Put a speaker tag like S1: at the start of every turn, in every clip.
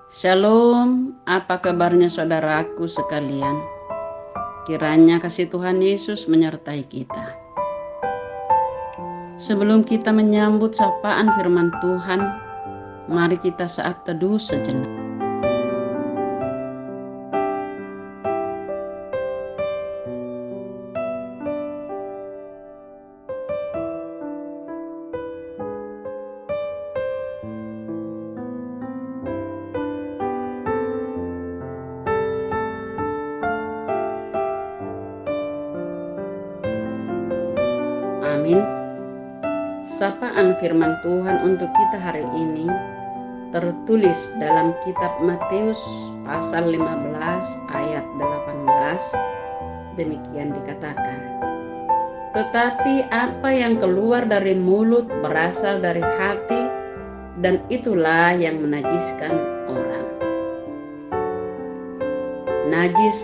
S1: Shalom, apa kabarnya saudaraku sekalian? Kiranya kasih Tuhan Yesus menyertai kita. Sebelum kita menyambut sapaan firman Tuhan, mari kita saat teduh sejenak. Amin. Sapaan firman Tuhan untuk kita hari ini tertulis dalam kitab Matius pasal 15 ayat 18. Demikian dikatakan, tetapi apa yang keluar dari mulut berasal dari hati, dan itulah yang menajiskan orang. Najis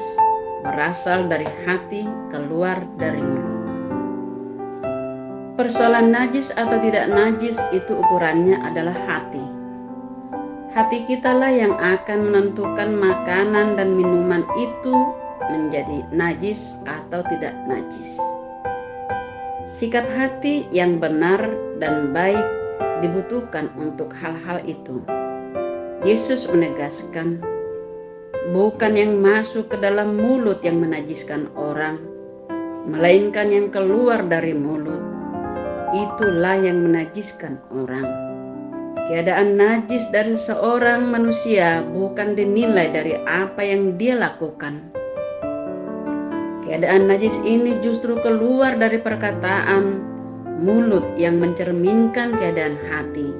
S1: berasal dari hati, keluar dari mulut. Persoalan najis atau tidak najis itu ukurannya adalah hati. Hati kitalah yang akan menentukan makanan dan minuman itu menjadi najis atau tidak najis. Sikap hati yang benar dan baik dibutuhkan untuk hal-hal itu. Yesus menegaskan, bukan yang masuk ke dalam mulut yang menajiskan orang, melainkan yang keluar dari mulut. Itulah yang menajiskan orang. Keadaan najis dari seorang manusia bukan dinilai dari apa yang dia lakukan. Keadaan najis ini justru keluar dari perkataan mulut yang mencerminkan keadaan hati.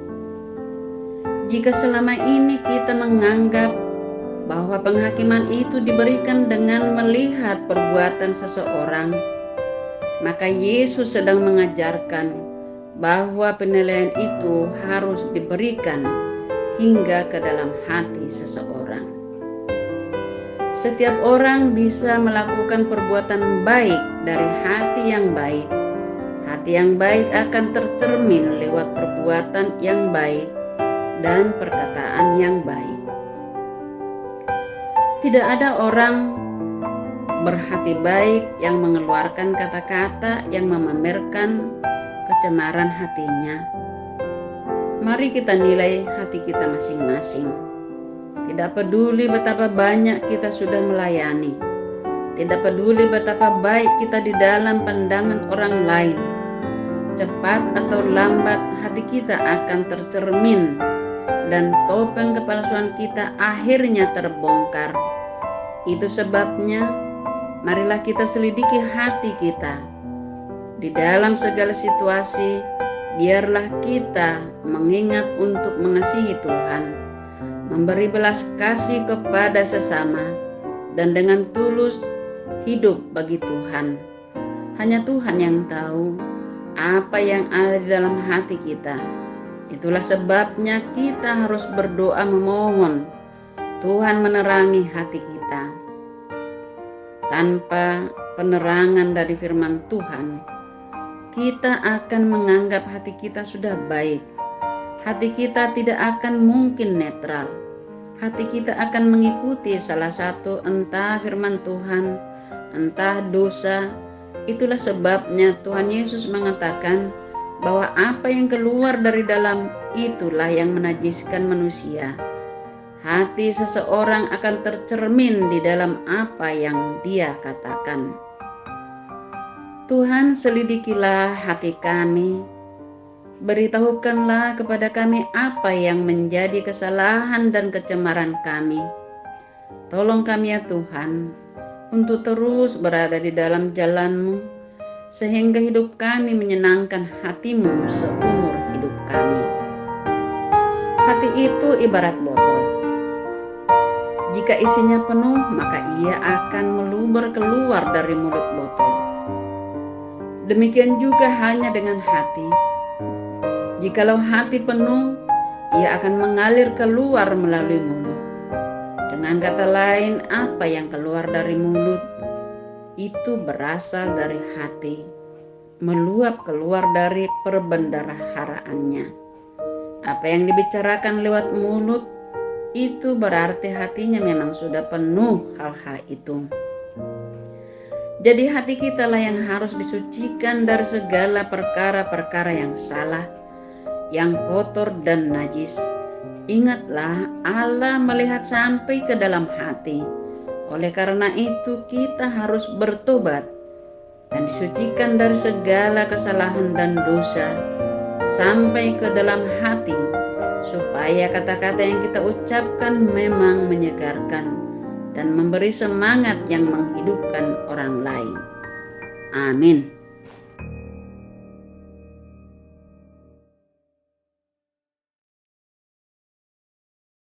S1: Jika selama ini kita menganggap bahwa penghakiman itu diberikan dengan melihat perbuatan seseorang, maka Yesus sedang mengajarkan bahwa penilaian itu harus diberikan hingga ke dalam hati seseorang. Setiap orang bisa melakukan perbuatan baik dari hati yang baik. Hati yang baik akan tercermin lewat perbuatan yang baik dan perkataan yang baik. Tidak ada orang berhati baik yang mengeluarkan kata-kata yang memamerkan kecemaran hatinya. Mari kita nilai hati kita masing-masing. Tidak peduli betapa banyak kita sudah melayani, tidak peduli betapa baik kita di dalam pandangan orang lain, cepat atau lambat hati kita akan tercermin dan topeng kepalsuan kita akhirnya terbongkar. Itu sebabnya marilah kita selidiki hati kita. Di dalam segala situasi, biarlah kita mengingat untuk mengasihi Tuhan, memberi belas kasih kepada sesama, dan dengan tulus hidup bagi Tuhan. Hanya Tuhan yang tahu apa yang ada di dalam hati kita. Itulah sebabnya kita harus berdoa memohon Tuhan menerangi hati kita. Tanpa penerangan dari firman Tuhan, kita akan menganggap hati kita sudah baik. Hati kita tidak akan mungkin netral. Hati kita akan mengikuti salah satu entah firman Tuhan, entah dosa. Itulah sebabnya Tuhan Yesus mengatakan bahwa apa yang keluar dari dalam itulah yang menajiskan manusia. Hati seseorang akan tercermin di dalam apa yang dia katakan. Tuhan, selidikilah hati kami, beritahukanlah kepada kami apa yang menjadi kesalahan dan kecemaran kami. Tolong kami ya Tuhan, untuk terus berada di dalam jalan-Mu, sehingga hidup kami menyenangkan hati-Mu seumur hidup kami. Hati itu ibarat botol. Jika isinya penuh, maka ia akan meluber keluar dari mulut botol. Demikian juga hanya dengan hati. Jikalau hati penuh, ia akan mengalir keluar melalui mulut. Dengan kata lain, apa yang keluar dari mulut itu berasal dari hati, meluap keluar dari perbendaharaannya. Apa yang dibicarakan lewat mulut itu berarti hatinya memang sudah penuh hal-hal itu. Jadi hati kita lah yang harus disucikan dari segala perkara-perkara yang salah, yang kotor dan najis. Ingatlah, Allah melihat sampai ke dalam hati. Oleh karena itu kita harus bertobat dan disucikan dari segala kesalahan dan dosa sampai ke dalam hati, supaya kata-kata yang kita ucapkan memang menyegarkan dan memberi semangat yang menghidupkan orang lain. Amin.